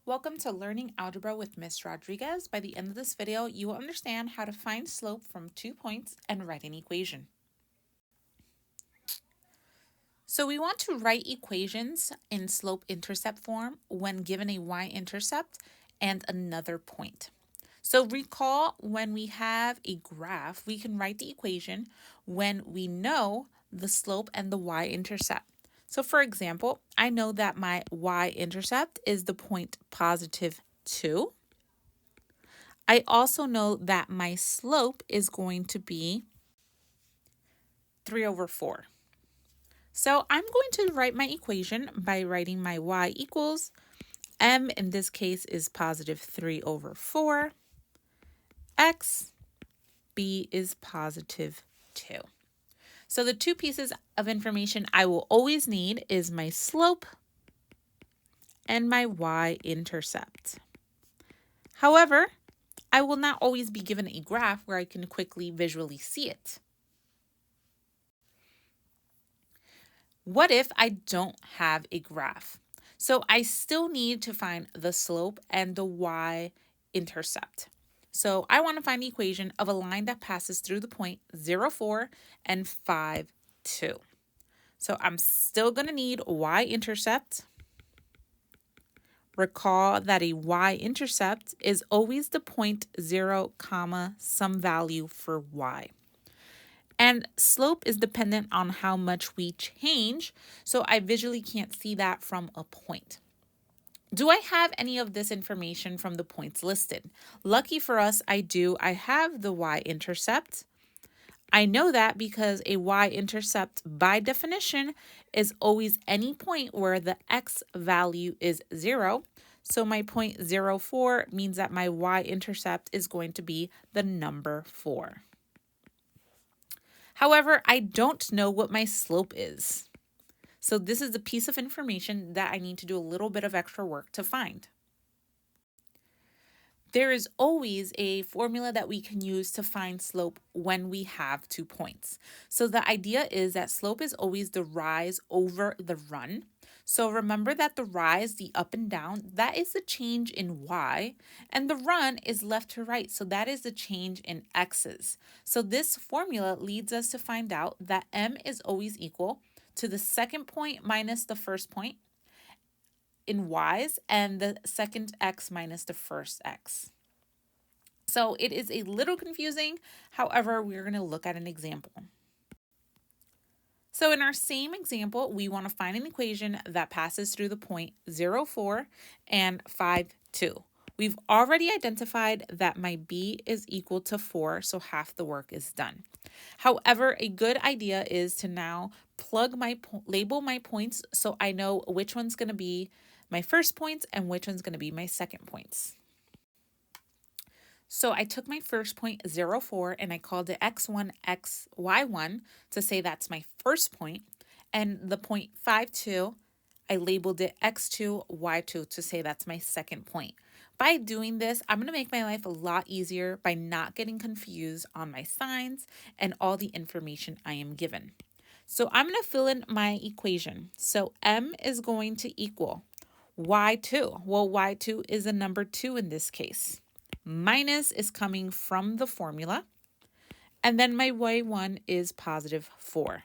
Welcome to Learning Algebra with Ms. Rodriguez. By the end of this video, you will understand how to find slope from 2 points and write an equation. So we want to write equations in slope-intercept form when given a y-intercept and another point. So recall when we have a graph, we can write the equation when we know the slope and the y-intercept. So for example, I know that my y-intercept is the point positive 2. I also know that my slope is going to be 3 over 4. So I'm going to write my equation by writing my y equals m, in this case, is positive 3 over 4, x, b is positive 2. So the two pieces of information I will always need is my slope and my y-intercept. However, I will not always be given a graph where I can quickly visually see it. What if I don't have a graph? So I still need to find the slope and the y-intercept. So I want to find the equation of a line that passes through the point 0, 4 and 5, 2. So I'm still going to need y-intercept. Recall that a y-intercept is always the point 0, comma, some value for y. And slope is dependent on how much we change, so I visually can't see that from a point. Do I have any of this information from the points listed? Lucky for us, I do. I have the y-intercept. I know that because a y-intercept, by definition, is always any point where the x value is 0. So my point 0, 4 means that my y-intercept is going to be the number 4. However, I don't know what my slope is. So this is a piece of information that I need to do a little bit of extra work to find. There is always a formula that we can use to find slope when we have 2 points. So the idea is that slope is always the rise over the run. So remember that the rise, the up and down, that is the change in y, and the run is left to right, so that is the change in x's. So this formula leads us to find out that m is always equal to the second point minus the first point in y's and the second x minus the first x. So it is a little confusing, however, we're going to look at an example. So in our same example, we want to find an equation that passes through the point 0, 4 and 5, 2. We've already identified that my b is equal to 4, so half the work is done. However, a good idea is to now label my points so I know which one's going to be my first points and which one's going to be my second points. So I took my first point 0, 4 and I called it x1, y1 to say that's my first point. And the point 5, 2, I labeled it x2, y2 to say that's my second point. By doing this, I'm going to make my life a lot easier by not getting confused on my signs and all the information I am given. So I'm going to fill in my equation. So m is going to equal y2. Well, y2 is a number 2 in this case. Minus is coming from the formula. And then my y1 is positive 4.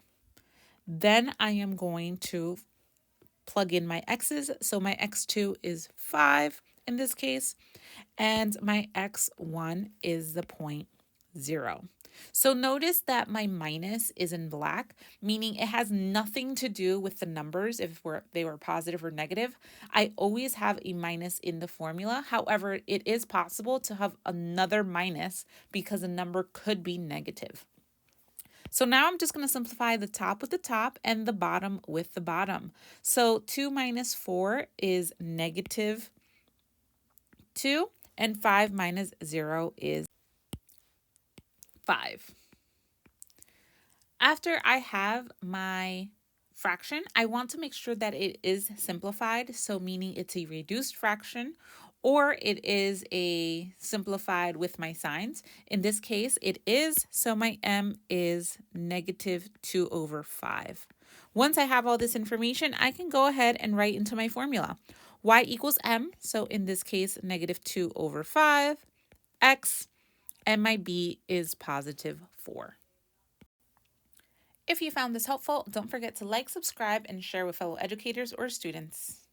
Then I am going to plug in my x's. So my x2 is 5 in this case. And my x1 is the point 0. So notice that my minus is in black, meaning it has nothing to do with the numbers if they were positive or negative. I always have a minus in the formula. However, it is possible to have another minus because a number could be negative. So now I'm just going to simplify the top with the top and the bottom with the bottom. So 2 minus 4 is negative 2, and 5 minus 0 is 5. After I have my fraction, I want to make sure that it is simplified, so meaning it's a reduced fraction or it is a simplified with my signs. In this case, it is, so my m is negative 2 over 5. Once I have all this information, I can go ahead and write into my formula. y equals m, so in this case, negative 2 over 5, x, and my b is positive 4. If you found this helpful, don't forget to like, subscribe, and share with fellow educators or students.